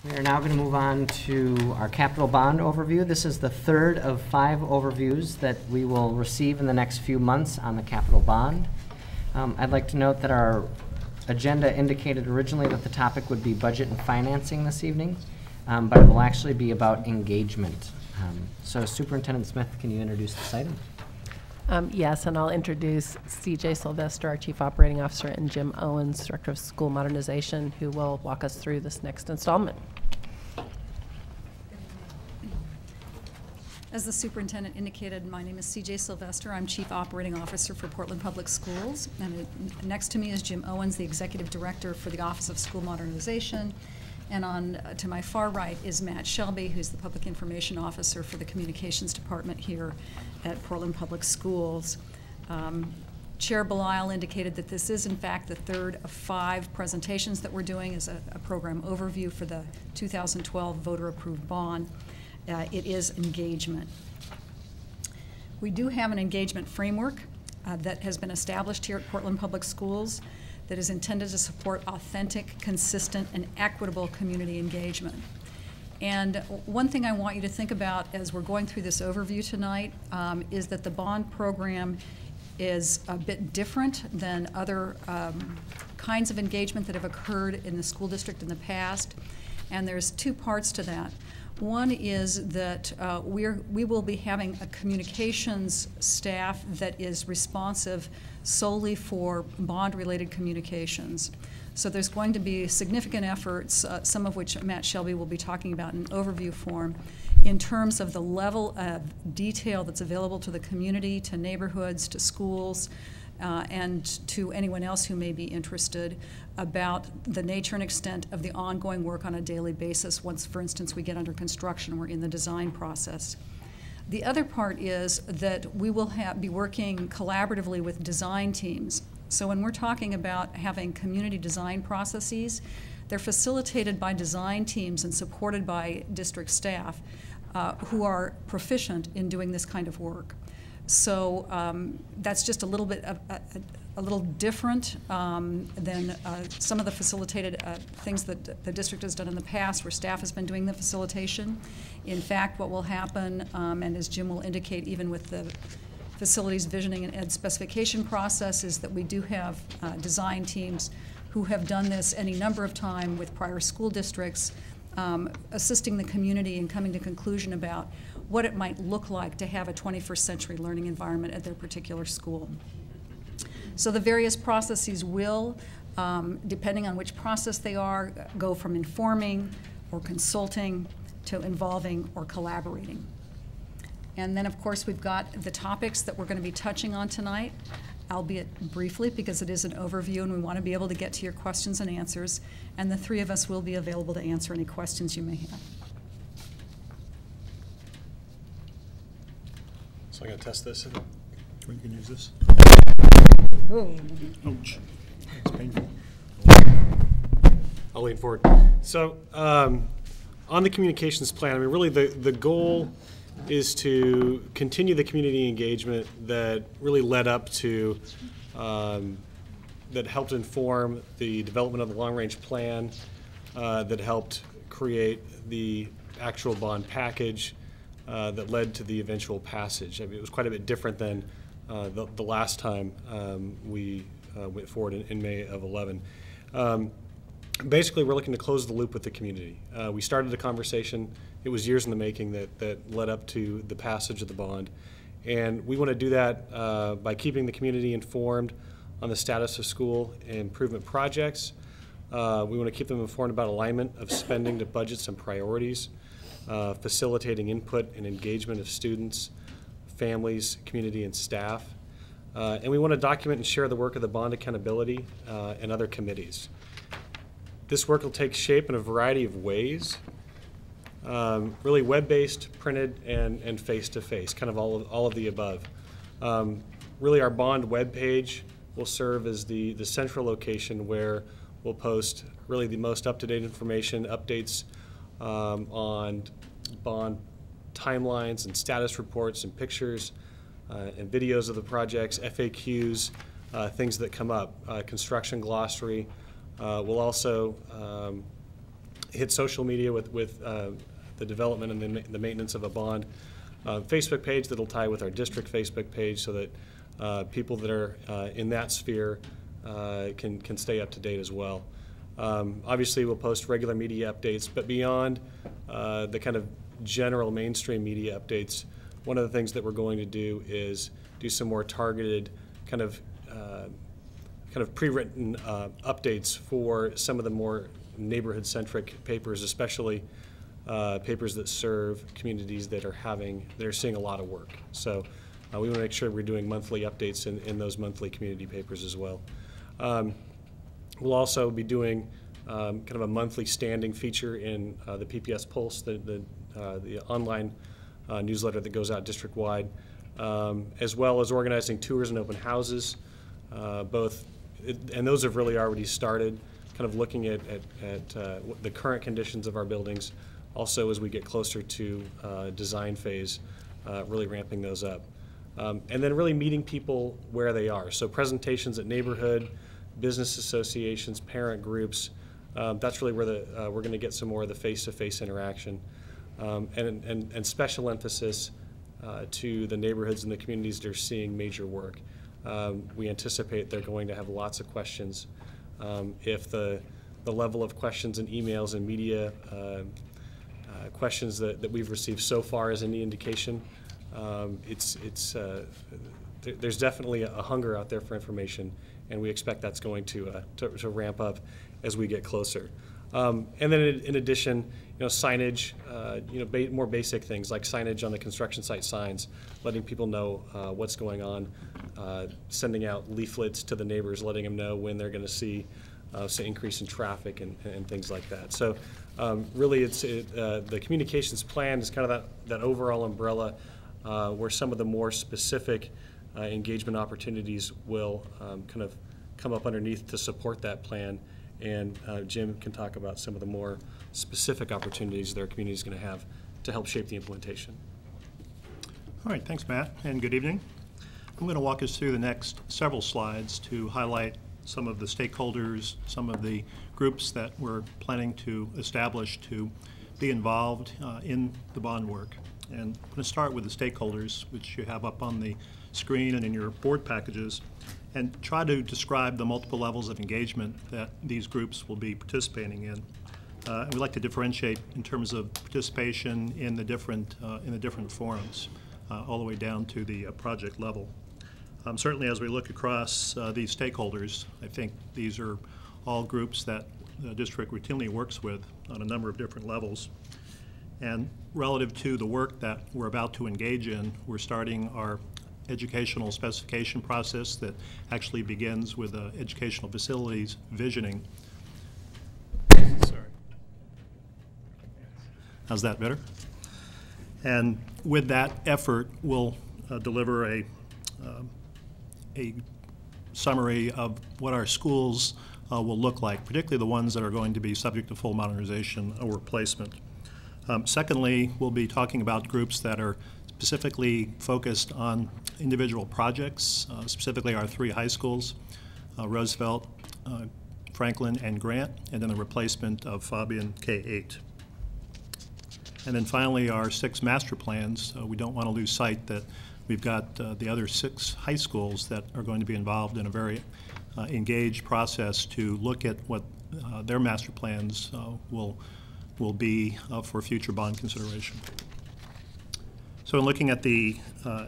We are now going to move on to our capital bond overview. This is the third of 5 overviews that we will receive in the next few months on the capital bond. I'd like to note that our agenda indicated originally that the topic would be budget and financing this evening, but it will actually be about engagement. So Superintendent Smith, can you introduce this item? Yes, and I'll introduce CJ Sylvester, our Chief Operating Officer, and Jim Owens, Director of School Modernization, who will walk us through this next installment. As the superintendent indicated, my name is CJ Sylvester. I'm Chief Operating Officer for Portland Public Schools. And next to me is Jim Owens, the Executive Director for the Office of School Modernization. And to my far right is Matt Shelby, who's the Public Information Officer for the Communications Department here at Portland Public Schools. Chair Belisle indicated that this is, in fact, the third of 5 presentations that we're doing as a program overview for the 2012 voter-approved bond. It is engagement. We do have an engagement framework that has been established here at Portland Public Schools that is intended to support authentic, consistent, and equitable community engagement. And one thing I want you to think about as we're going through this overview tonight is that the bond program is a bit different than other kinds of engagement that have occurred in the school district in the past. And there's 2 parts to that. One is that we will be having a communications staff that is responsive solely for bond-related communications. So there's going to be significant efforts, some of which Matt Shelby will be talking about in overview form, in terms of the level of detail that's available to the community, to neighborhoods, to schools, and to anyone else who may be interested about the nature and extent of the ongoing work on a daily basis once, for instance, we get under construction, we're in the design process. The other part is that we will be working collaboratively with design teams. So when we're talking about having community design processes, they're facilitated by design teams and supported by district staff who are proficient in doing this kind of work. So that's just a little bit a little different than some of the facilitated things that the district has done in the past, where staff has been doing the facilitation. In fact, what will happen, and as Jim will indicate, even with the facilities visioning and ed specification process, is that we do have design teams who have done this any number of times with prior school districts, assisting the community in coming to conclusion about what it might look like to have a 21st century learning environment at their particular school. So the various processes will, depending on which process they are, go from informing or consulting to involving or collaborating. And then, of course, we've got the topics that we're going to be touching on tonight, albeit briefly because it is an overview and we want to be able to get to your questions and answers. And the 3 of us will be available to answer any questions you may have. So I'm going to test this. You can use this. Ooh. Ouch. It's painful. I'll lean forward. So on the communications plan, I mean, really the goal is to continue the community engagement that really led up to, that helped inform the development of the long-range plan, that helped create the actual bond package, that led to the eventual passage. I mean, it was quite a bit different than the last time we went forward in May of 11. Basically, we're looking to close the loop with the community. We started a conversation. It was years in the making that led up to the passage of the bond. And we want to do that by keeping the community informed on the status of school improvement projects. We want to keep them informed about alignment of spending to budgets and priorities, facilitating input and engagement of students, families, community, and staff. And we want to document and share the work of the bond accountability and other committees. This work will take shape in a variety of ways, really web-based, printed, and face-to-face, kind of all of the above. Really, our bond webpage will serve as the central location where we'll post really the most up-to-date information, updates on bond timelines and status reports and pictures and videos of the projects, FAQs, things that come up, construction glossary. We'll also hit social media with the development and the maintenance of a bond Facebook page that'll tie with our district Facebook page, so that people that are in that sphere can stay up to date as well. Obviously, we'll post regular media updates, but beyond the kind of general mainstream media updates, one of the things that we're going to do is do some more targeted kind of pre-written updates for some of the more neighborhood-centric papers, especially papers that serve communities that are seeing a lot of work. So we want to make sure we're doing monthly updates in those monthly community papers as well. We'll also be doing kind of a monthly standing feature in the PPS Pulse, the online newsletter that goes out district-wide, as well as organizing tours and open houses, and those have really already started, kind of looking at the current conditions of our buildings. Also, as we get closer to design phase, really ramping those up. And then really meeting people where they are. So presentations at neighborhood, business associations, parent groups. That's really where we're going to get some more of the face-to-face interaction. And special emphasis to the neighborhoods and the communities that are seeing major work. We anticipate they're going to have lots of questions. If the level of questions and emails and media questions that we've received so far is any indication, there's definitely a hunger out there for information, and we expect that's going to ramp up as we get closer. And then in addition, signage, more basic things like signage on the construction site signs, letting people know what's going on, sending out leaflets to the neighbors, letting them know when they're going to see say increase in traffic and things like that. So really the communications plan is kind of that overall umbrella where some of the more specific engagement opportunities will kind of come up underneath to support that plan. And Jim can talk about some of the more specific opportunities that our community is going to have to help shape the implementation. All right, thanks, Matt, and good evening. I'm going to walk us through the next several slides to highlight some of the stakeholders, some of the groups that we're planning to establish to be involved in the bond work. And I'm going to start with the stakeholders, which you have up on the screen and in your board packages, and try to describe the multiple levels of engagement that these groups will be participating in. And we'd like to differentiate in terms of participation in the different forums, all the way down to the project level. Certainly, as we look across these stakeholders, I think these are all groups that the district routinely works with on a number of different levels. And relative to the work that we're about to engage in, we're starting our educational specification process that actually begins with educational facilities visioning. Sorry. How's that better? And with that effort, we'll deliver a summary of what our schools will look like, particularly the ones that are going to be subject to full modernization or replacement. Secondly, we'll be talking about groups that are specifically focused on individual projects, specifically our three high schools, Roosevelt, Franklin, and Grant, and then the replacement of Fabian K-8. And then finally, our 6 master plans. We don't want to lose sight that we've got the other 6 high schools that are going to be involved in a very engaged process to look at what their master plans will be for future bond consideration. So in looking at the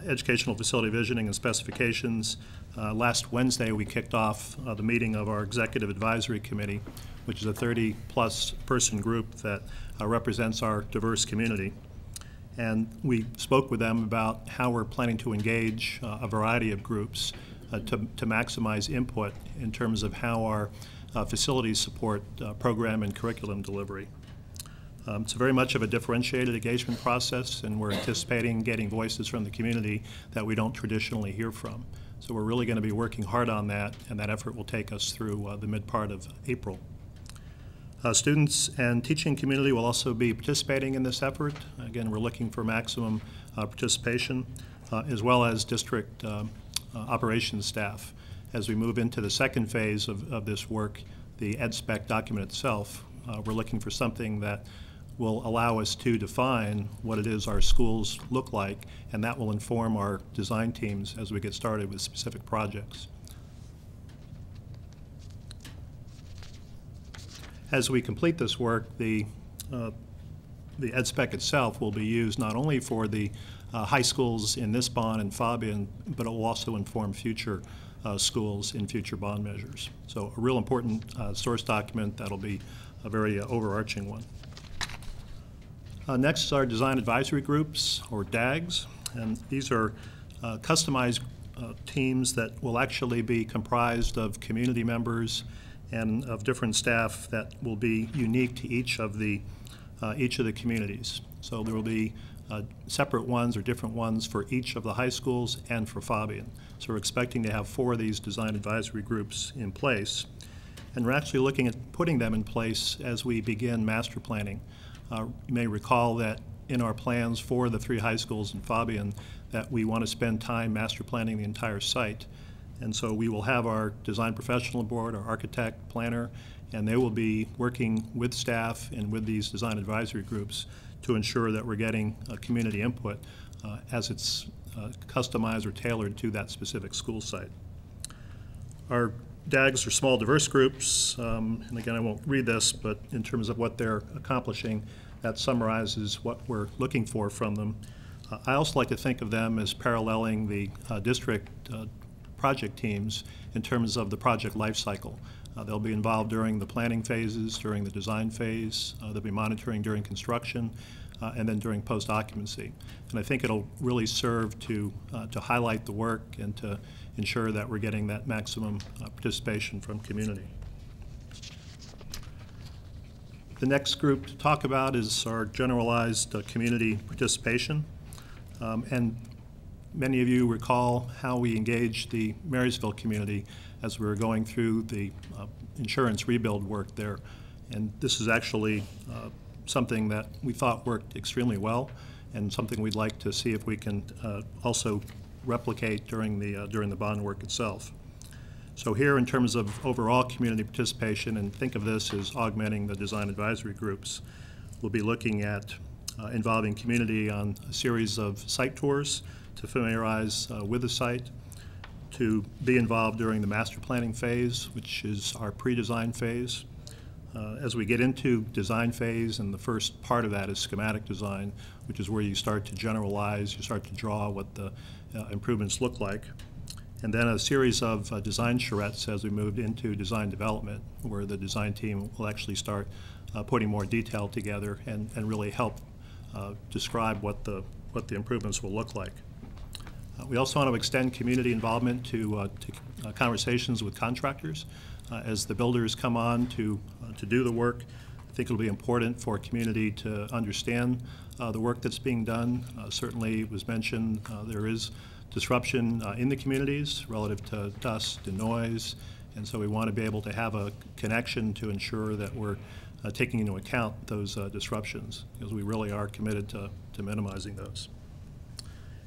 educational facility visioning and specifications, last Wednesday we kicked off the meeting of our Executive Advisory Committee, which is a 30-plus person group that represents our diverse community. And we spoke with them about how we're planning to engage a variety of groups to maximize input in terms of how our facilities support program and curriculum delivery. It's very much of a differentiated engagement process, and we're anticipating getting voices from the community that we don't traditionally hear from. So we're really going to be working hard on that, and that effort will take us through the mid part of April. Students and teaching community will also be participating in this effort. Again, we're looking for maximum participation, as well as district operations staff. As we move into the second phase of this work, the EdSpec document itself, we're looking for something that will allow us to define what it is our schools look like, and that will inform our design teams as we get started with specific projects. As we complete this work, the ed spec itself will be used not only for the high schools in this bond and Fabian, but it will also inform future schools in future bond measures. So a real important source document that'll be a very overarching one. Next is our design advisory groups, or DAGs, and these are customized teams that will actually be comprised of community members and of different staff that will be unique to each of the communities. So there will be separate ones or different ones for each of the high schools and for Fabian. So we're expecting to have 4 of these design advisory groups in place. And we're actually looking at putting them in place as we begin master planning. You may recall that in our plans for the 3 high schools in Fabian that we want to spend time master planning the entire site. And so we will have our design professional board, our architect, planner, and they will be working with staff and with these design advisory groups to ensure that we're getting community input as it's customized or tailored to that specific school site. Our DAGs are small diverse groups, and again I won't read this, but in terms of what they're accomplishing, that summarizes what we're looking for from them. I also like to think of them as paralleling the district project teams in terms of the project life cycle. They'll be involved during the planning phases, during the design phase, they'll be monitoring during construction, and then during post-occupancy. And I think it'll really serve to highlight the work and to ensure that we're getting that maximum participation from community. The next group to talk about is our generalized community participation. And many of you recall how we engaged the Marysville community as we were going through the insurance rebuild work there. And this is actually something that we thought worked extremely well, and something we'd like to see if we can also replicate during the bond work itself. So here, in terms of overall community participation, and think of this as augmenting the design advisory groups, we'll be looking at involving community on a series of site tours to familiarize with the site, to be involved during the master planning phase, which is our pre-design phase. As we get into design phase, and the first part of that is schematic design, which is where you start to generalize, you start to draw what the improvements look like. And then a series of design charrettes as we moved into design development, where the design team will actually start putting more detail together and really help describe what the improvements will look like. We also want to extend community involvement to conversations with contractors. As the builders come on to do the work, I think it'll be important for community to understand the work that's being done. Certainly, it was mentioned there is disruption in the communities relative to dust and noise, and so we want to be able to have a connection to ensure that we're taking into account those disruptions, because we really are committed to minimizing those.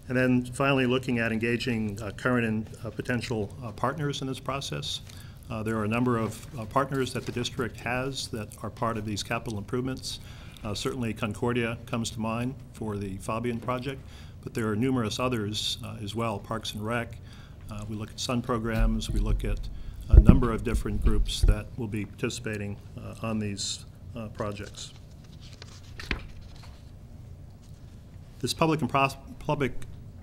And then finally, looking at engaging current and potential partners in this process. There are a number of partners that the district has that are part of these capital improvements. Certainly Concordia comes to mind for the Fabian project, but there are numerous others as well, Parks and Rec. We look at Sun programs, we look at a number of different groups that will be participating on these projects. This public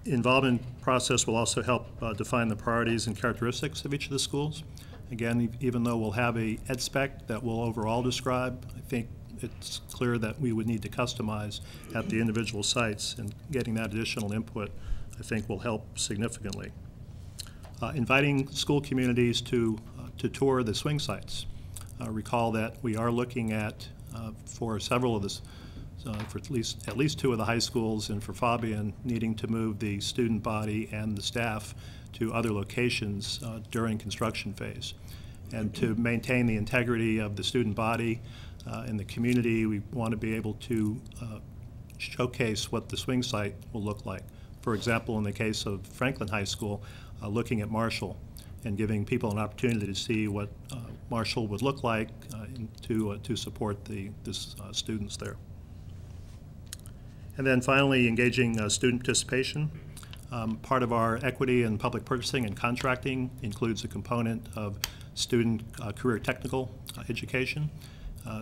involvement process will also help define the priorities and characteristics of each of the schools. Again, even though we'll have a ed spec that will overall describe, I think it's clear that we would need to customize at the individual sites, and getting that additional input, I think, will help significantly. Inviting school communities to tour the swing sites. Recall that we are looking at, for several of this, for at least 2 of the high schools and for Fabian, needing to move the student body and the staff to other locations during construction phase. And to maintain the integrity of the student body in the community, we want to be able to showcase what the swing site will look like. For example, in the case of Franklin High School, looking at Marshall and giving people an opportunity to see what Marshall would look like to support the students there. And then finally, engaging student participation. Part of our equity and public purchasing and contracting includes a component of student career technical education.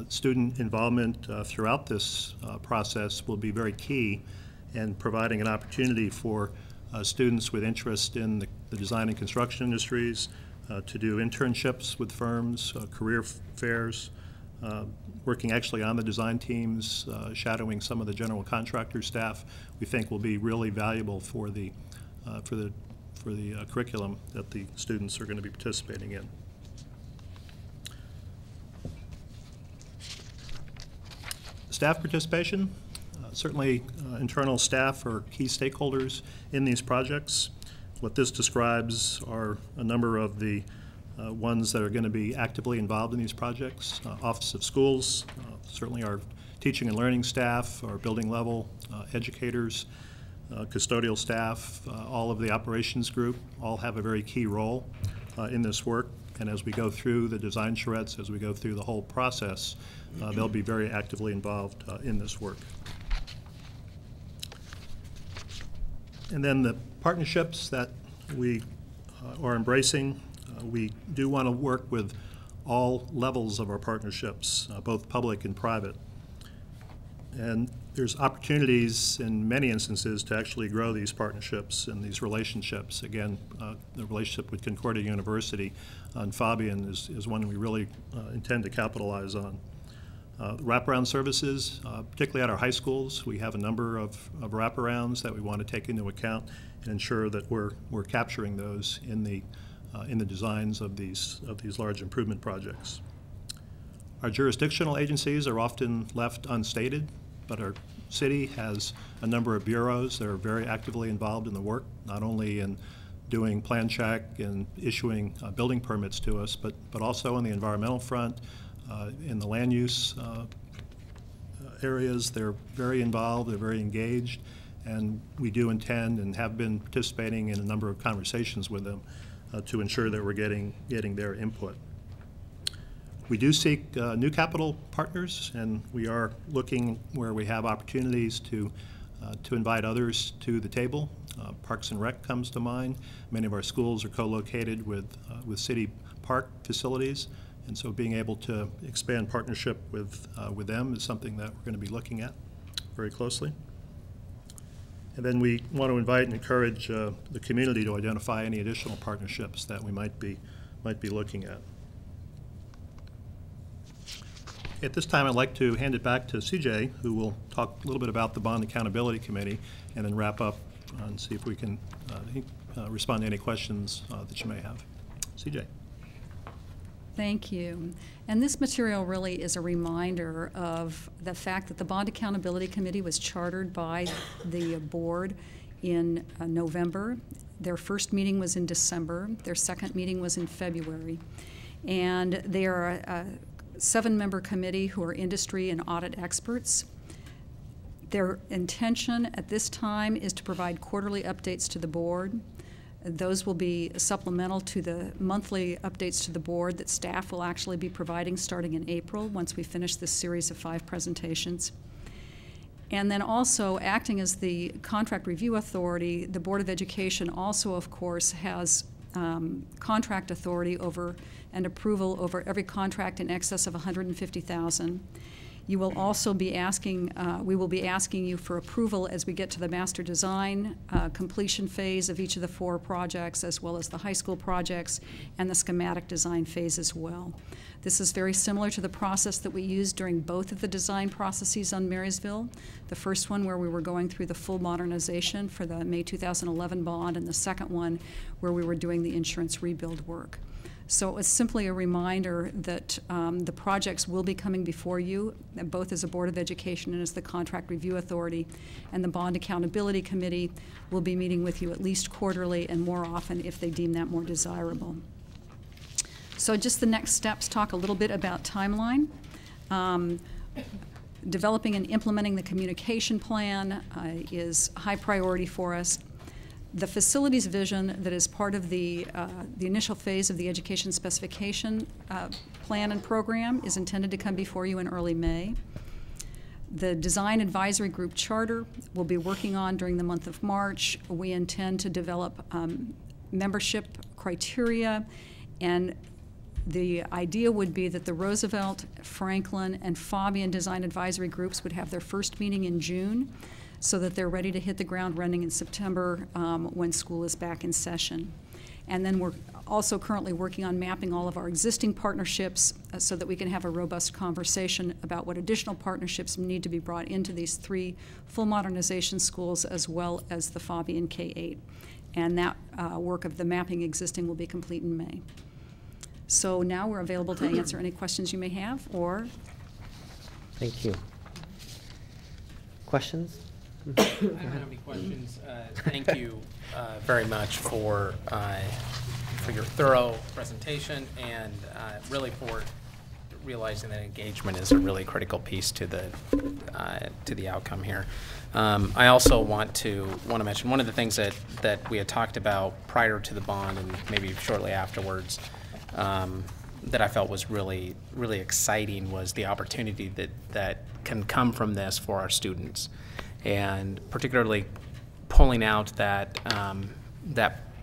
Student involvement throughout this process will be very key in providing an opportunity for students with interest in the design and construction industries to do internships with firms, career fairs, working actually on the design teams, shadowing some of the general contractor staff. We think will be really valuable for the curriculum that the students are going to be participating in. Staff participation. Certainly internal staff are key stakeholders in these projects. What this describes are a number of the ones that are going to be actively involved in these projects. Office of Schools, certainly our teaching and learning staff, our building level educators, custodial staff, all of the operations group, all have a very key role in this work. And as we go through the design charrettes, as we go through the whole process, they'll be very actively involved in this work. And then the partnerships that we are embracing, we do want to work with all levels of our partnerships, both public and private. And there's opportunities in many instances to actually grow these partnerships and these relationships. Again, the relationship with Concordia University on Fabian is one we really intend to capitalize on. Wraparound services, particularly at our high schools, we have a number of wraparounds that we want to take into account and ensure that we're capturing those in the designs of these large improvement projects. Our jurisdictional agencies are often left unstated, but our city has a number of bureaus that are very actively involved in the work, not only in doing plan check and issuing building permits to us, but also on the environmental front, in the land use areas. They're very involved, they're very engaged, and we do intend and have been participating in a number of conversations with them to ensure that we're getting their input. We do seek new capital partners, and we are looking where we have opportunities to invite others to the table. Parks and Rec comes to mind. Many of our schools are co-located with city park facilities, and so being able to expand partnership with them is something that we're going to be looking at very closely. And then we want to invite and encourage the community to identify any additional partnerships that we might be looking at. At this time, I'd like to hand it back to CJ, who will talk a little bit about the Bond Accountability Committee, and then wrap up and see if we can respond to any questions that you may have. CJ. Thank you. And this material really is a reminder of the fact that the Bond Accountability Committee was chartered by the board in November. Their first meeting was in December. Their second meeting was in February. And they are a 7-member committee who are industry and audit experts. Their intention at this time is to provide quarterly updates to the board. Those will be supplemental to the monthly updates to the board that staff will actually be providing starting in April once we finish this series of 5 presentations. And then also acting as the contract review authority, the Board of Education also, of course, has contract authority over and approval over every contract in excess of $150,000. You will also be asking, we will be asking you for approval as we get to the master design completion phase of each of the 4 projects, as well as the high school projects and the schematic design phase as well. This is very similar to the process that we used during both of the design processes on Marysville. The first one where we were going through the full modernization for the May 2011 bond, and the second one where we were doing the insurance rebuild work. So it's simply a reminder that the projects will be coming before you, both as a Board of Education and as the Contract Review Authority, and the Bond Accountability Committee will be meeting with you at least quarterly and more often if they deem that more desirable. So just the next steps, talk a little bit about timeline. Developing and implementing the communication plan is high priority for us. The facilities vision that is part of the initial phase of the education specification plan and program is intended to come before you in early May. The Design Advisory Group Charter we'll be working on during the month of March. We intend to develop membership criteria, and the idea would be that the Roosevelt, Franklin, and Fabian Design Advisory Groups would have their first meeting in June, so that they're ready to hit the ground running in September when school is back in session. And then we're also currently working on mapping all of our existing partnerships so that we can have a robust conversation about what additional partnerships need to be brought into these 3 full modernization schools, as well as the Fabian K-8. And that work of the mapping existing will be complete in May. So now we're available to answer any questions you may have, or... Thank you. Questions? I don't have any questions. Thank you very much for your thorough presentation, and really for realizing that engagement is a really critical piece to the outcome here. I also want to mention one of the things that we had talked about prior to the bond and maybe shortly afterwards, that I felt was really exciting, was the opportunity that can come from this for our students. And particularly pulling out that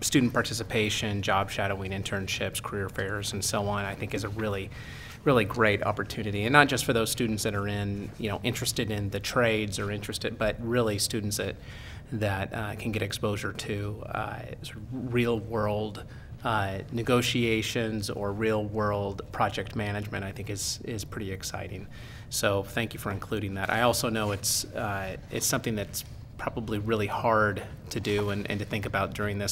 student participation, job shadowing, internships, career fairs, and so on, I think is a really great opportunity. And not just for those students that are interested in the trades or but really students that can get exposure to sort of real world negotiations or real world project management, I think is pretty exciting. So thank you for including that. I also know it's something that's probably really hard to do and to think about during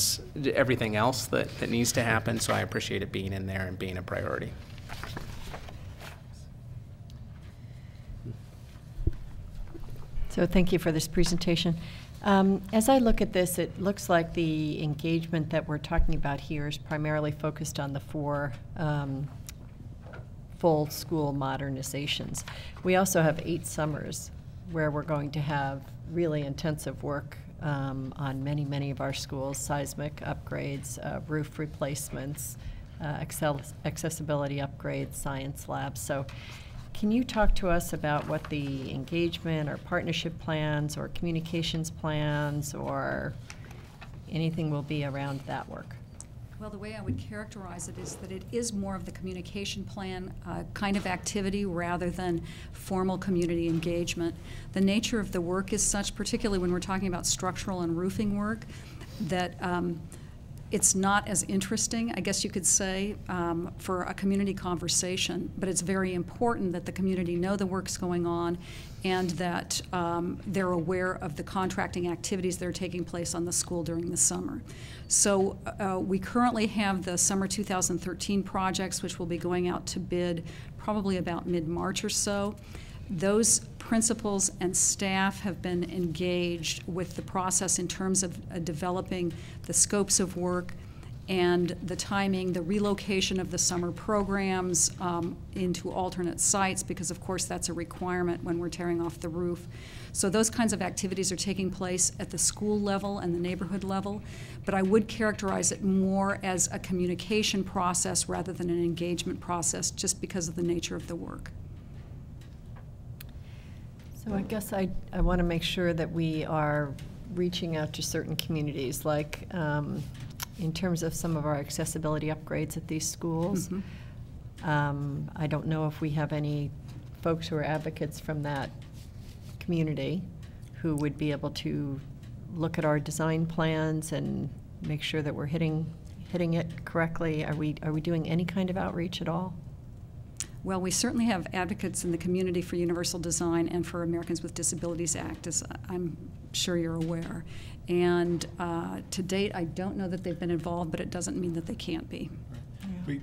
everything else that needs to happen, so I appreciate it being in there and being a priority. So thank you for this presentation. As I look at this, it looks like the engagement that we're talking about here is primarily focused on the 4 full school modernizations. We also have 8 summers where we're going to have really intensive work on many of our schools: seismic upgrades, roof replacements, accessibility upgrades, science labs. So can you talk to us about what the engagement or partnership plans or communications plans or anything will be around that work? Well, the way I would characterize it is that it is more of the communication plan kind of activity rather than formal community engagement. The nature of the work is such, particularly when we're talking about structural and roofing work, that it's not as interesting, I guess you could say, for a community conversation, but it's very important that the community know the work's going on and that they're aware of the contracting activities that are taking place on the school during the summer. So we currently have the summer 2013 projects, which will be going out to bid probably about mid-March or so. Those principals and staff have been engaged with the process in terms of developing the scopes of work and the timing, the relocation of the summer programs into alternate sites, because of course that's a requirement when we're tearing off the roof. So those kinds of activities are taking place at the school level and the neighborhood level, but I would characterize it more as a communication process rather than an engagement process, just because of the nature of the work. So I guess I want to make sure that we are reaching out to certain communities, like in terms of some of our accessibility upgrades at these schools. Mm-hmm. I don't know if we have any folks who are advocates from that community who would be able to look at our design plans and make sure that we're hitting it correctly. Are we doing any kind of outreach at all? Well, we certainly have advocates in the community for Universal Design and for Americans with Disabilities Act, as I'm sure you're aware. And to date, I don't know that they've been involved, but it doesn't mean that they can't be.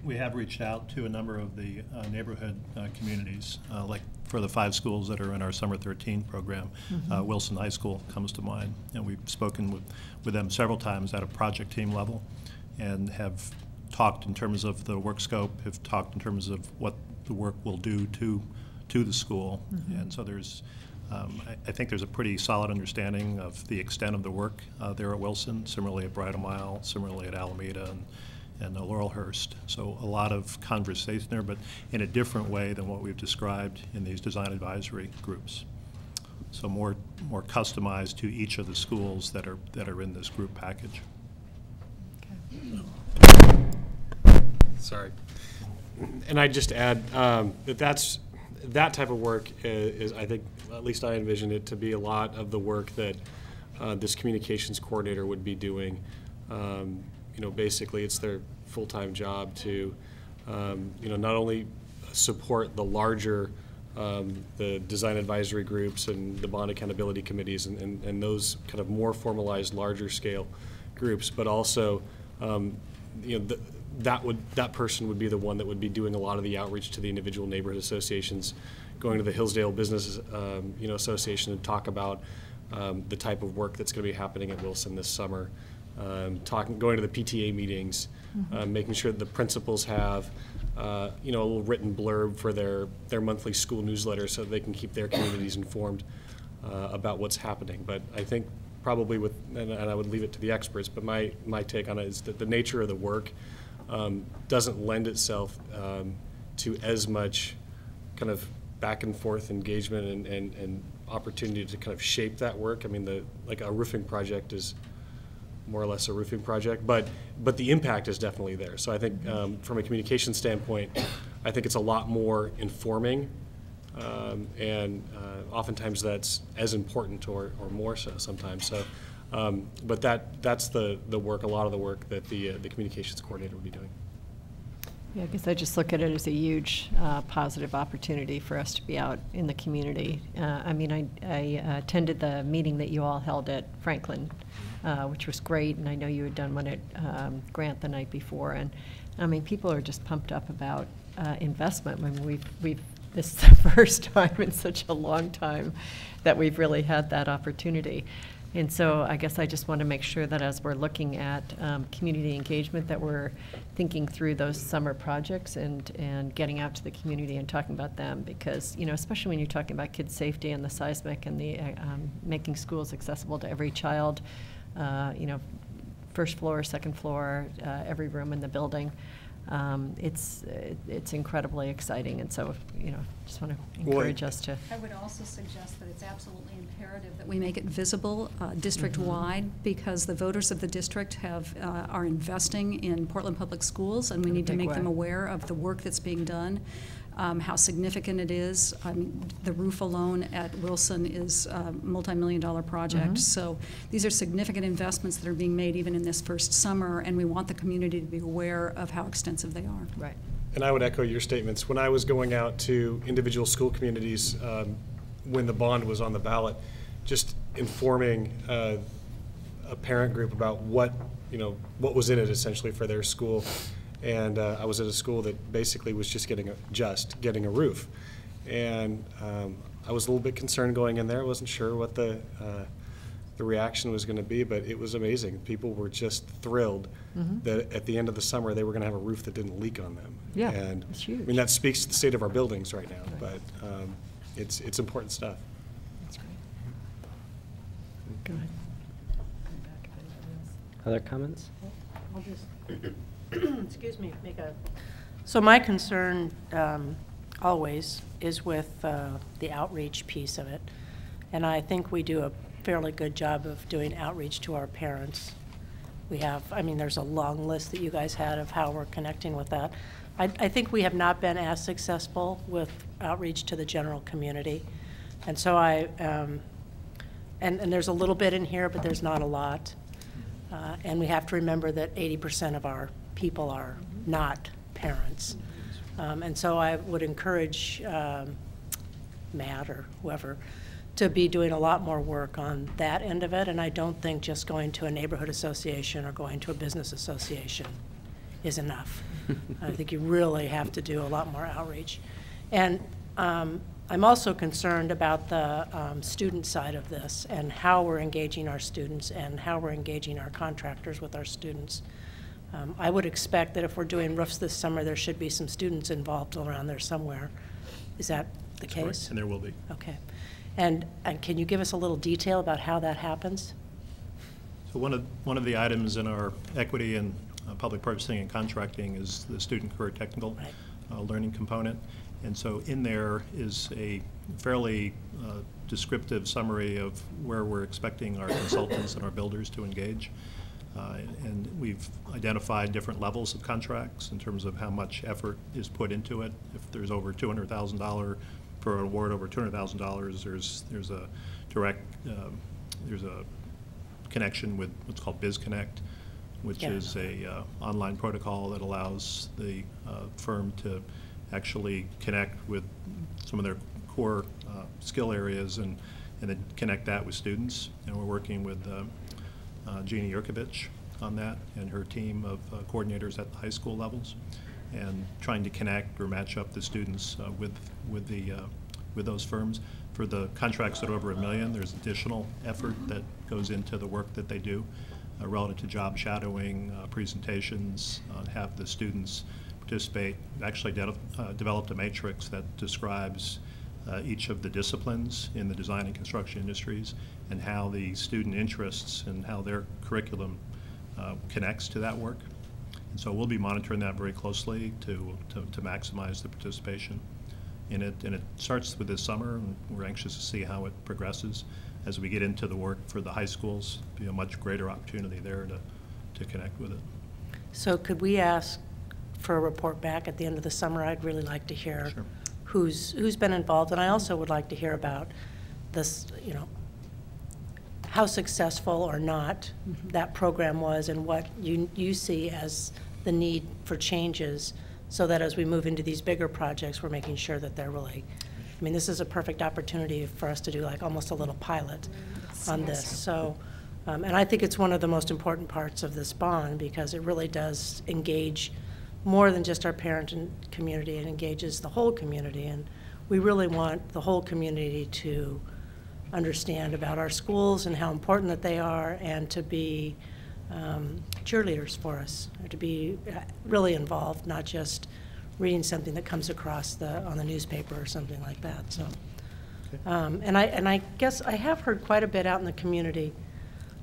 We have reached out to a number of the neighborhood communities, like for the 5 schools that are in our Summer 13 program. Mm-hmm. Wilson High School comes to mind, and we've spoken with them several times at a project team level and have talked in terms of the work scope, have talked in terms of what the work will do to the school. Mm-hmm. And so there's I think there's a pretty solid understanding of the extent of the work there at Wilson, similarly at Bridal Mile, similarly at Alameda and Laurelhurst. So a lot of conversation there, but in a different way than what we've described in these design advisory groups. So more customized to each of the schools that are in this group package. Sorry. And I'd just add that type of work is, I think, at least I envision it to be a lot of the work that this communications coordinator would be doing. You know, basically it's their full-time job to, you know, not only support the larger, the design advisory groups and the bond accountability committees and those kind of more formalized, larger scale groups, but also, you know, that person would be the one that would be doing a lot of the outreach to the individual neighborhood associations, going to the Hillsdale Business you know, Association and talk about the type of work that's going to be happening at Wilson this summer, going to the PTA meetings, making sure that the principals have you know, a little written blurb for their monthly school newsletter so that they can keep their communities informed about what's happening. But I think probably and I would leave it to the experts, but my take on it is that the nature of the work doesn't lend itself to as much kind of back and forth engagement and opportunity to kind of shape that work. I mean, like a roofing project is more or less a roofing project, but the impact is definitely there. So I think from a communication standpoint, I think it's a lot more informing, and oftentimes that's as important or more so sometimes. So, but that's the work, a lot of the work that the communications coordinator would be doing. Yeah, I guess I just look at it as a huge positive opportunity for us to be out in the community. I mean, I attended the meeting that you all held at Franklin, which was great, and I know you had done one at Grant the night before. And I mean, people are just pumped up about investment. I mean, this is the first time in such a long time that we've really had that opportunity. And so I guess I just want to make sure that as we're looking at community engagement, that we're thinking through those summer projects and getting out to the community and talking about them, because, you know, especially when you're talking about kids' safety and the seismic and the making schools accessible to every child, you know, first floor, second floor, every room in the building. It's incredibly exciting, and so, you know, just want to encourage us to. I would also suggest that it's absolutely imperative that we make it visible district-wide, because the voters of the district are investing in Portland Public Schools, and we need to make them aware of the work that's being done. How significant it is. I mean, the roof alone at Wilson is a multi-million-dollar project. So these are significant investments that are being made even in this first summer, and we want the community to be aware of how extensive they are. Right. And I would echo your statements. When I was going out to individual school communities when the bond was on the ballot, just informing a parent group about what was in it essentially for their school. And I was at a school that basically was just getting a roof, and I was a little bit concerned going in there. I wasn't sure what the reaction was going to be, but it was amazing. People were just thrilled that at the end of the summer they were going to have a roof that didn't leak on them. Yeah, and it's huge. I mean, that speaks to the state of our buildings right now, but it's important stuff. That's great. Go ahead. Other comments? I'll just, excuse me, so my concern always is with the outreach piece of it. And I think we do a fairly good job of doing outreach to our parents. We have, I mean, there's a long list that you guys had of how we're connecting with that. I think we have not been as successful with outreach to the general community. And so and there's a little bit in here, but there's not a lot. And we have to remember that 80% of our people are not parents. And so I would encourage Matt or whoever to be doing a lot more work on that end of it. And I don't think just going to a neighborhood association or going to a business association is enough. I think you really have to do a lot more outreach. And I'm also concerned about the student side of this and how we're engaging our students and how we're engaging our contractors with our students. I would expect that if we're doing roofs this summer, there should be some students involved around there somewhere. Is that the case? Correct. And there will be. Okay. And can you give us a little detail about how that happens? So one of the items in our equity and public purchasing and contracting is the student career technical learning component. And so in there is a fairly descriptive summary of where we're expecting our consultants and our builders to engage. And we've identified different levels of contracts in terms of how much effort is put into it. If there's over $200,000 for an award over $200,000, there's a direct there's a connection with what's called BizConnect, which is a online protocol that allows the firm to actually connect with some of their core skill areas and then connect that with students. And we're working with Jeannie Yurkovich on that and her team of coordinators at the high school levels, and trying to connect or match up the students with those firms. For the contracts that are over $1 million, there's additional effort that goes into the work that they do relative to job shadowing, presentations, have the students participate. We've actually developed a matrix that describes each of the disciplines in the design and construction industries and how the student interests and how their curriculum connects to that work. And so we'll be monitoring that very closely to maximize the participation in it. And it starts with this summer, and we're anxious to see how it progresses as we get into the work for the high schools. Be a much greater opportunity there to connect with it. So could we ask for a report back at the end of the summer? I'd really like to hear who's been involved, and I also would like to hear about this, you know, how successful or not that program was, and what you see as the need for changes, so that as we move into these bigger projects, we're making sure that they're really, I mean, this is a perfect opportunity for us to do like almost a little pilot on this. So, and I think it's one of the most important parts of this bond, because it really does engage more than just our parent and community. It engages the whole community, and we really want the whole community to understand about our schools and how important that they are, and to be cheerleaders for us, or to be really involved, not just reading something that comes across on the newspaper or something like that. So, and I guess I have heard quite a bit out in the community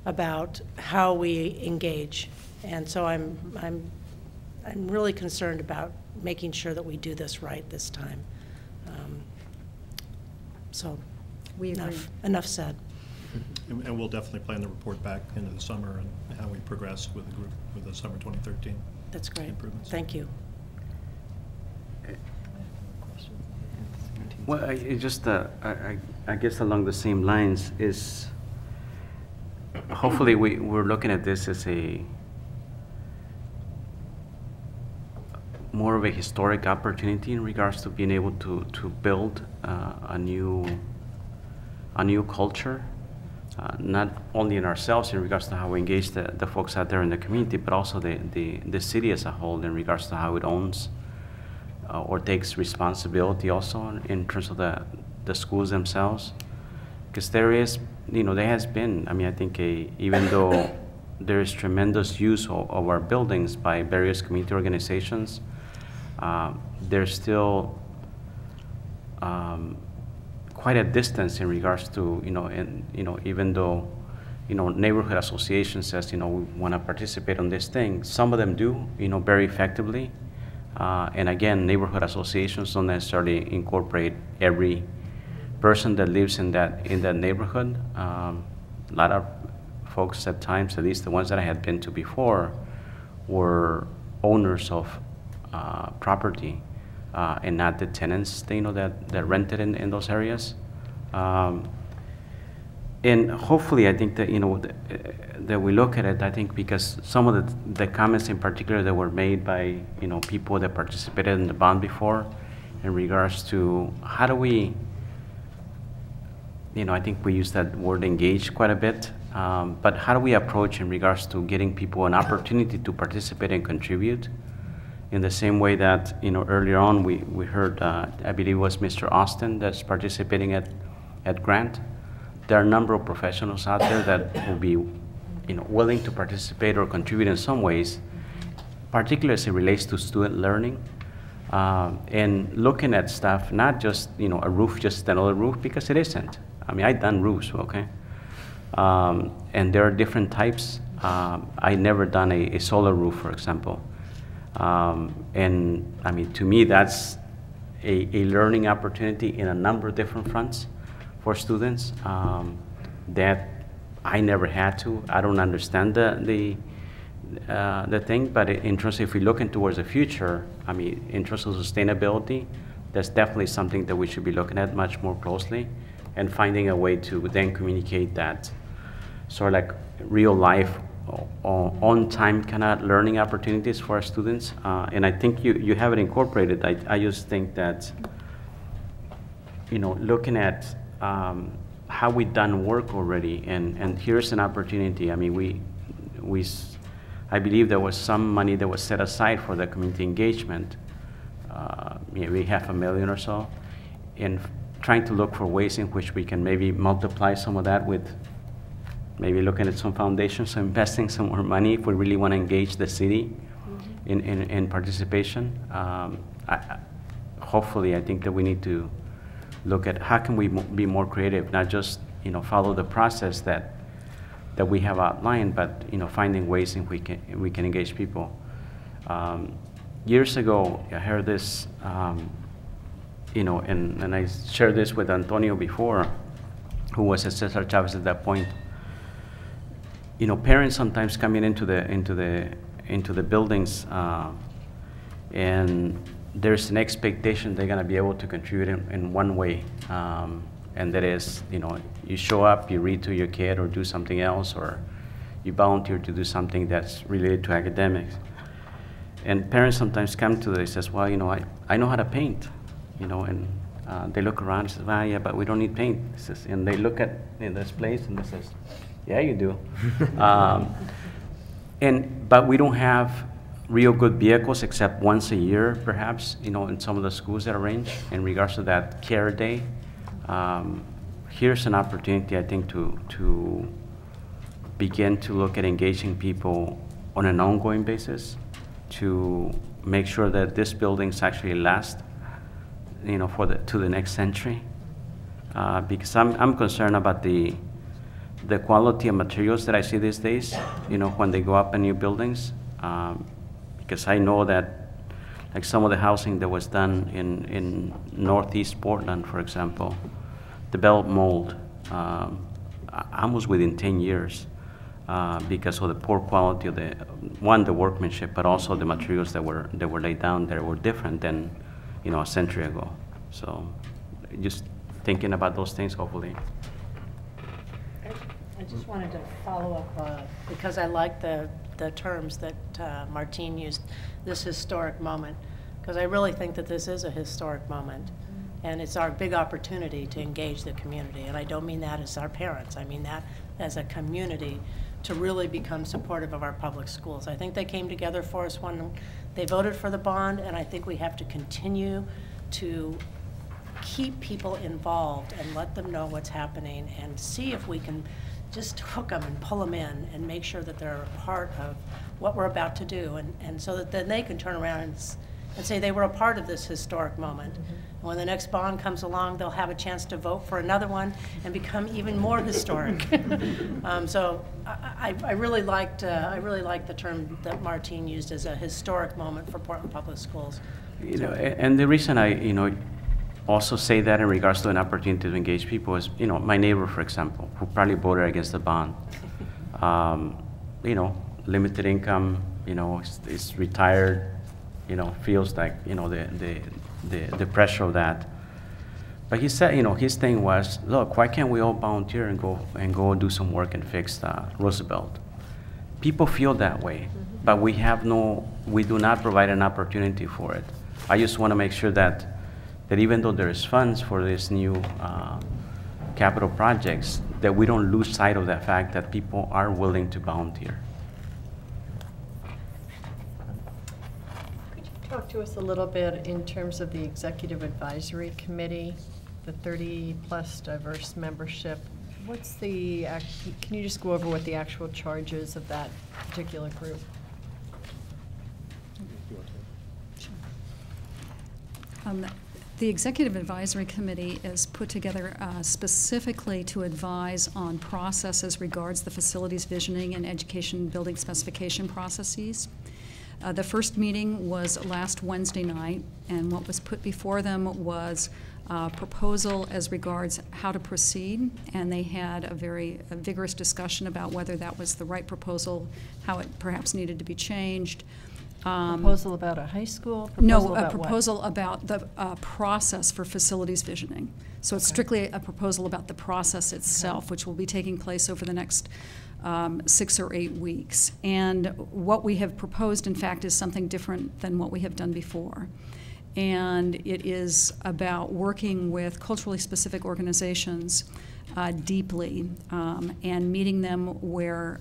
about how we engage, and so I'm really concerned about making sure that we do this right this time. So, enough said. And we'll definitely plan the report back into the summer and how we progress with the group with the summer 2013. That's great. Improvements. Thank you. Well, I guess along the same lines is, hopefully we're looking at this as more of a historic opportunity in regards to being able to build a new culture, not only in ourselves in regards to how we engage the folks out there in the community, but also the city as a whole in regards to how it owns or takes responsibility also in terms of the schools themselves. Because there is, there has been, I mean, I think even though there is tremendous use of our buildings by various community organizations, there's still quite a distance in regards to, even though, neighborhood association says, we want to participate on this thing. Some of them do, very effectively. And again, neighborhood associations don't necessarily incorporate every person that lives in that neighborhood. A lot of folks at times, at least the ones that I had been to before, were owners of property. And not the tenants, that rented in those areas. And hopefully, I think that, that we look at it, I think, because some of the comments in particular that were made by, people that participated in the bond before in regards to how do we, I think we use that word engage quite a bit, but how do we approach in regards to getting people an opportunity to participate and contribute? In the same way that, earlier on we heard, I believe it was Mr. Austin that's participating at Grant. There are a number of professionals out there that will be, willing to participate or contribute in some ways, particularly as it relates to student learning, and looking at stuff, not just, a roof, just another roof, because it isn't. I mean, I've done roofs, okay? And there are different types. I never done a solar roof, for example. And I mean, to me, that's a learning opportunity in a number of different fronts for students that I never had to. I don't understand the thing, but in terms of if we're looking towards the future, I mean, in terms of sustainability, that's definitely something that we should be looking at much more closely and finding a way to then communicate that sort of like real life, on-time kind of learning opportunities for our students. And I think you have it incorporated. I just think that, you know, looking at how we've done work already, and here's an opportunity. I mean, I believe there was some money that was set aside for the community engagement, maybe $500,000 or so, and trying to look for ways in which we can maybe multiply some of that with maybe looking at some foundations, so investing some more money if we really want to engage the city in participation. Hopefully, I think that we need to look at how can we be more creative, not just, you know, follow the process that we have outlined, but, you know, finding ways in which we can engage people. Years ago, I heard this, you know, and I shared this with Antonio before, who was at Cesar Chavez at that point. You know, parents sometimes coming into the buildings, and there's an expectation they're going to be able to contribute in one way, and that is, you know, you show up, you read to your kid, or do something else, or you volunteer to do something that's related to academics. And parents sometimes come to this, says, well, you know, I know how to paint, you know, and they look around and say, well, yeah, but we don't need paint. Says, and they look at this place and they says, yeah, you do. But we don't have real good vehicles except once a year, perhaps, you know, in some of the schools that arrange in regards to that care day. Here's an opportunity, I think, to begin to look at engaging people on an ongoing basis to make sure that this buildings actually last, you know, to the next century. Because I'm concerned about the quality of materials that I see these days, you know, when they go up in new buildings. Because I know that, like some of the housing that was done in Northeast Portland, for example, developed mold almost within 10 years because of the poor quality of the workmanship, but also the materials that were laid down there were different than, you know, a century ago. So just thinking about those things, hopefully. I just wanted to follow up because I like the terms that Martine used, this historic moment, because I really think that this is a historic moment, and it's our big opportunity to engage the community. And I don't mean that as our parents, I mean that as a community to really become supportive of our public schools. I think they came together for us when they voted for the bond, and I think we have to continue to keep people involved and let them know what's happening and see if we can just hook them and pull them in and make sure that they're a part of what we're about to do, and so that then they can turn around and say they were a part of this historic moment. And when the next bond comes along, they'll have a chance to vote for another one and become even more historic. So I really liked the term that Martine used as a historic moment for Portland Public Schools. You know, and the reason I, you know, also say that in regards to an opportunity to engage people is, you know, my neighbor, for example, who probably voted against the bond, you know, limited income, you know, is retired, you know, feels like, you know, the pressure of that. But he said, you know, his thing was, look, why can't we all volunteer and go do some work and fix Roosevelt? People feel that way, but we do not provide an opportunity for it. I just want to make sure that even though there's funds for these new capital projects, that we don't lose sight of the fact that people are willing to volunteer. Could you talk to us a little bit in terms of the Executive Advisory Committee, the 30-plus diverse membership? What's the, can you just go over what the actual charge is of that particular group? The Executive Advisory Committee is put together specifically to advise on processes regards the facilities visioning and education building specification processes. The first meeting was last Wednesday night, and what was put before them was a proposal as regards how to proceed, and they had a very vigorous discussion about whether that was the right proposal, how it perhaps needed to be changed. Proposal about a high school? No, about a proposal about the process for facilities visioning. So it's strictly a proposal about the process itself, which will be taking place over the next 6 or 8 weeks. And what we have proposed, in fact, is something different than what we have done before. And it is about working with culturally specific organizations deeply and meeting them where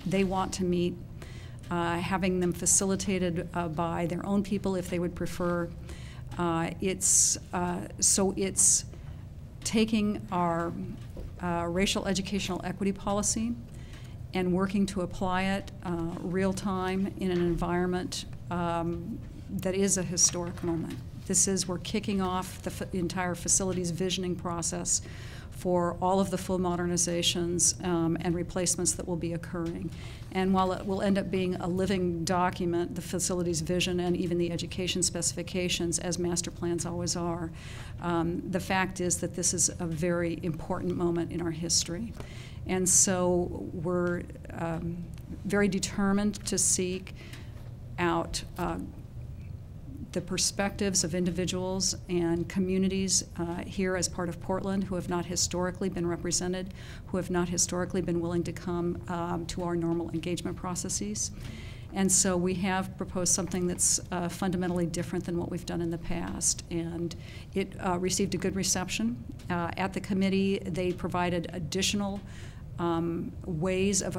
they want to meet, having them facilitated by their own people if they would prefer. It's taking our racial educational equity policy and working to apply it real time in an environment that is a historic moment. We're kicking off the entire facilities visioning process for all of the full modernizations and replacements that will be occurring. And while it will end up being a living document, the facilities vision and even the education specifications, as master plans always are, the fact is that this is a very important moment in our history. And so we're very determined to seek out the perspectives of individuals and communities here as part of Portland who have not historically been represented, who have not historically been willing to come to our normal engagement processes. And so we have proposed something that's fundamentally different than what we've done in the past. And it received a good reception. At the committee, they provided additional ways of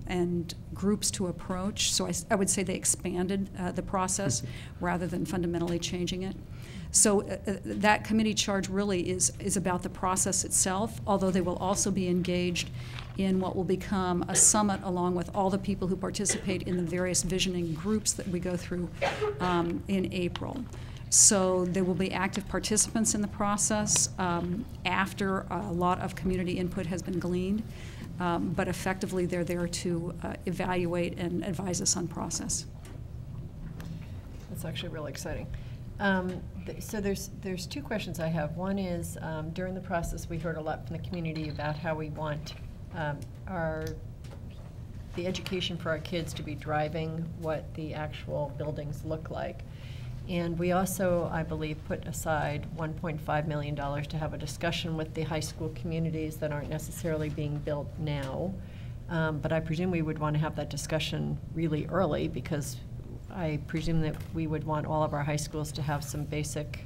and groups to approach. So I would say they expanded the process rather than fundamentally changing it. So that committee charge really is about the process itself, although they will also be engaged in what will become a summit along with all the people who participate in the various visioning groups that we go through in April. So there will be active participants in the process after a lot of community input has been gleaned, but effectively they're there to evaluate and advise us on process. That's actually really exciting. So there's two questions I have. One is, during the process we heard a lot from the community about how we want the education for our kids to be driving what the actual buildings look like. And we also, I believe, put aside $1.5 million to have a discussion with the high school communities that aren't necessarily being built now. But I presume we would want to have that discussion really early, because I presume that we would want all of our high schools to have some basic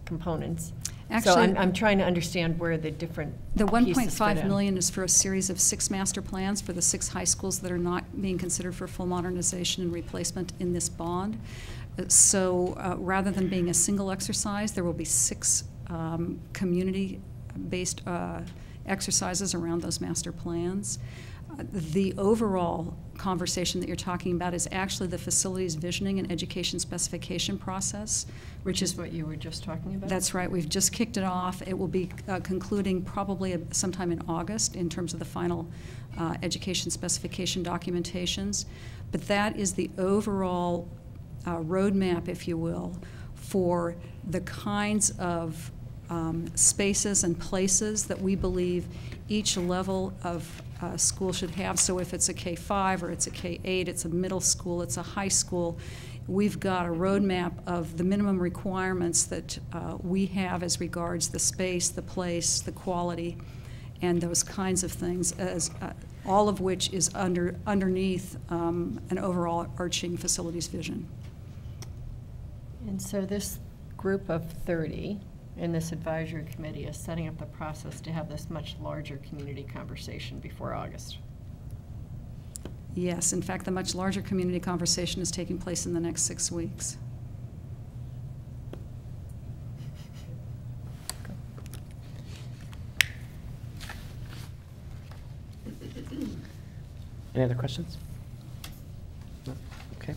components. Actually, so I'm trying to understand where the different The $1.5 $1.5 million is for a series of 6 master plans for the 6 high schools that are not being considered for full modernization and replacement in this bond. So rather than being a single exercise, there will be 6 community-based exercises around those master plans. The overall conversation that you're talking about is actually the facilities visioning and education specification process, which is what you were just talking about? That's right. We've just kicked it off. It will be concluding probably sometime in August in terms of the final education specification documentations. But that is the overall roadmap, if you will, for the kinds of spaces and places that we believe each level of school should have. So if it's a K-5 or it's a K-8, it's a middle school, it's a high school, we've got a roadmap of the minimum requirements that we have as regards the space, the place, the quality, and those kinds of things, as all of which is underneath an overall arching facilities vision. And so this group of 30 in this advisory committee is setting up the process to have this much larger community conversation before August. Yes, in fact, the much larger community conversation is taking place in the next 6 weeks. Any other questions? No? Okay.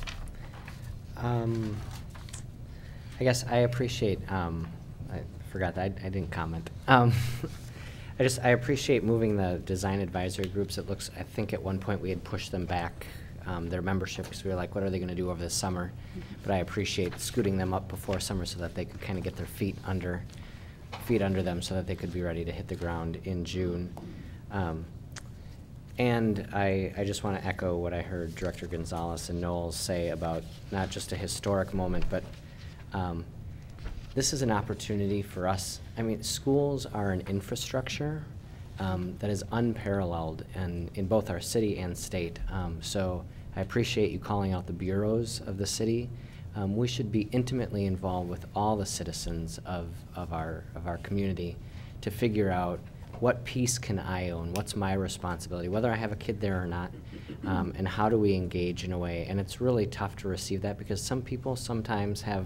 I guess I appreciate, I forgot that, I didn't comment. I appreciate moving the design advisory groups. It looks, I think at one point we had pushed them back, their membership, because we were like, what are they gonna do over the summer? But I appreciate scooting them up before summer so that they could kind of get their feet under them so that they could be ready to hit the ground in June. And I just want to echo what I heard Director Gonzalez and Knowles say about not just a historic moment, but this is an opportunity for us. I mean, schools are an infrastructure that is unparalleled in both our city and state. So I appreciate you calling out the bureaus of the city. We should be intimately involved with all the citizens of our community to figure out what piece can I own, what's my responsibility, whether I have a kid there or not, and how do we engage in a way. And it's really tough to receive that because some people sometimes have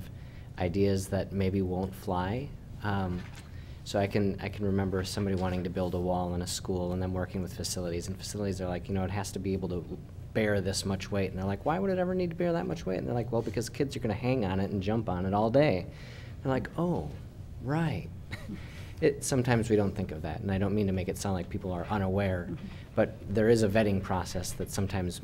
ideas that maybe won't fly. So I can remember somebody wanting to build a wall in a school and then working with facilities, and facilities are like, you know, it has to be able to bear this much weight. And they're like, why would it ever need to bear that much weight? And they're like, well, because kids are going to hang on it and jump on it all day. They're like, oh, right. Sometimes we don't think of that, and I don't mean to make it sound like people are unaware, but there is a vetting process that sometimes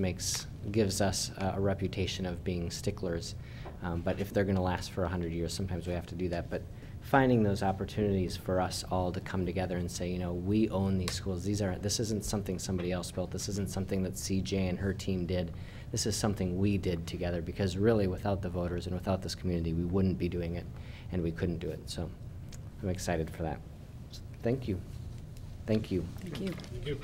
gives us a reputation of being sticklers. But if they're going to last for 100 years, sometimes we have to do that. But finding those opportunities for us all to come together and say, you know, we own these schools. This isn't something somebody else built. This isn't something that CJ and her team did. This is something we did together, because really without the voters and without this community, we wouldn't be doing it, and we couldn't do it. So I'm excited for that. Thank you. Thank you. Thank you. Thank you.